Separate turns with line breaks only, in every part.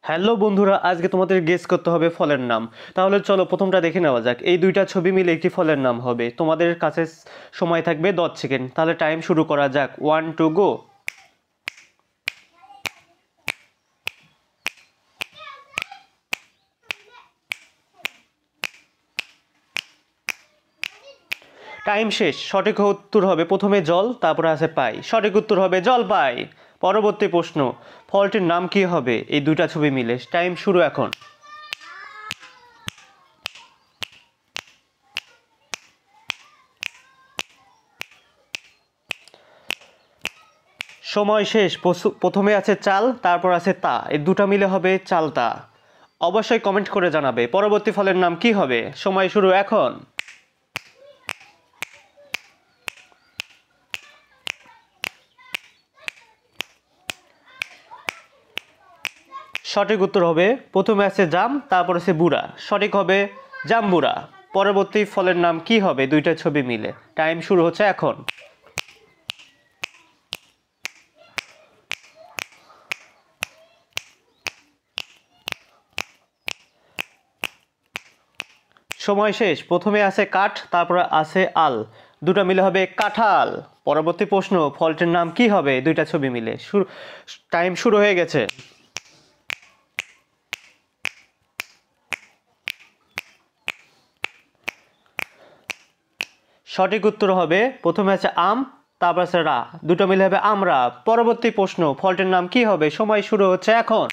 Hello বন্ধুরা, আজকে তোমাদের গেস করতে হবে ফলের নাম। তাহলে চলো প্রথমটা দেখে নেওয়া যাক। এই দুইটা ছবি মিলে একটি ফলের নাম হবে। তোমাদের কাছে সময় থাকবে 10 সেকেন্ড। তাহলে টাইম শুরু করা যাক। 1 2 গো। টাইম শেষ। সঠিক উত্তর হবে প্রথমে জল, তারপরে আছে পাই। সঠিক উত্তর হবে জলপাই। পরবর্তী প্রশ্ন, ফলটির নাম কি হবে এই দুইটা ছবি মিলে? টাইম শুরু এখন। সময় শেষ। প্রথমে আছে চাল, তারপর আছে তা। এই দুটো মিলে হবে চালতা। অবশ্যই কমেন্ট করে জানাবে পরবর্তী ফলের নাম কি হবে। সময় শুরু এখন। সঠিক উত্তর হবে প্রথমে আছে জাম, তারপর আছে বুড়া। সঠিক হবে জাম্বুরা। পরবর্তী ফলের নাম কি হবে দুইটা ছবি মিলে? টাইম শুরু হচ্ছে এখন। সময় শেষ। প্রথমে আছে কাঠ, তারপরে আছে আল। দুটো মিলে হবে কাঁঠাল। পরবর্তী প্রশ্ন, ফলটির নাম কি হবে দুইটা ছবি মিলে? টাইম শুরু হয়ে গেছে। সঠিক উত্তর হবে প্রথমে আছে আম, তারপর আছে রা। দুটো মিলে হবে আমরা। পরবর্তী প্রশ্ন, ফলটির নাম কি হবে? সময় শুরু হচ্ছে এখন।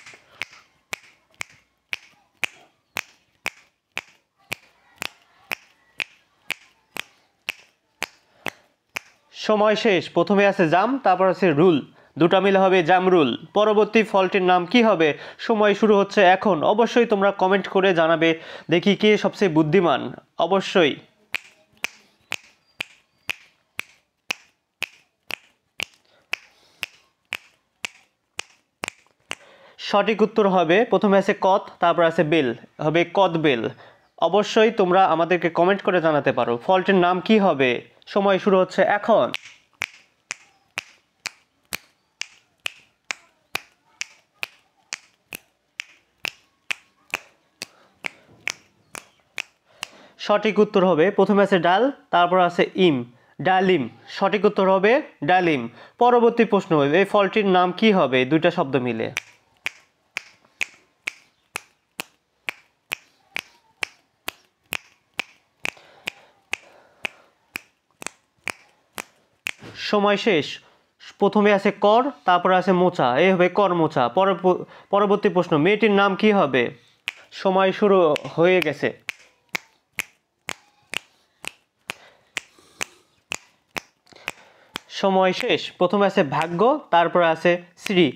সময় শেষ। প্রথমে আছে জাম, তারপর আছে রুল। দুটো মিলে হবে জামরুল। পরবর্তী ফলটির নাম কি হবে? সময় শুরু হচ্ছে এখন। অবশ্যই তোমরা কমেন্ট করে জানাবে, দেখি কে সবচেয়ে বুদ্ধিমান। অবশ্যই। সঠিক উত্তর হবে প্রথমে আছে কদ, তারপর আছে বেল। হবে কদবেল। অবশ্যই তোমরা আমাদেরকে কমেন্ট করে জানাতে পারো ফলটির নাম কি হবে। সময় শুরু হচ্ছে এখন। সঠিক উত্তর হবে প্রথমে আছে ডাল, তারপর আছে ইম। ডালিম। সঠিক উত্তর হবে ডালিম। পরবর্তী প্রশ্ন, এই ফলটির নাম কি হবে দুইটা শব্দ মিলে? সময় শেষ। প্রথমে আছে কর, তারপরে আছে মোচা। এই হবে কর মোচা। পরবর্তী প্রশ্ন, মেয়েটির নাম কি হবে? সময় শুরু হয়ে গেছে। সময় শেষ। প্রথমে আছে ভাগ্য, তারপরে আছে শ্রী।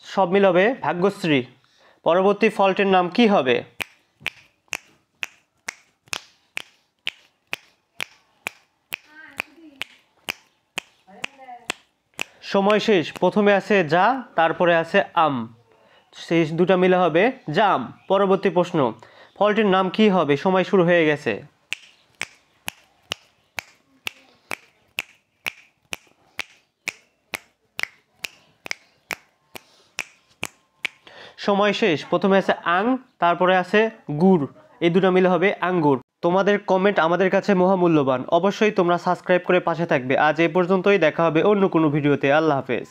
সব মিল হবে ভাগ্যশ্রী। পরবর্তী ফলটির নাম কি হবে? সময় শেষ। প্রথমে আছে যা, তারপরে আছে আম। সেই দুটা মিলে হবে জাম। পরবর্তী প্রশ্ন, ফলটির নাম কি হবে? সময় শুরু হয়ে গেছে। সময় শেষ। প্রথমে আছে আং, তারপরে আছে গুড়। এই দুটো মিলে হবে আঙ্গুর। তোমাদের কমেন্ট আমাদের কাছে মহামূল্যবান। অবশ্যই তোমরা সাবস্ক্রাইব করে পাশে থাকবে। আজ এ পর্যন্তই, দেখা হবে অন্য কোনো ভিডিওতে। আল্লাহ হাফেজ।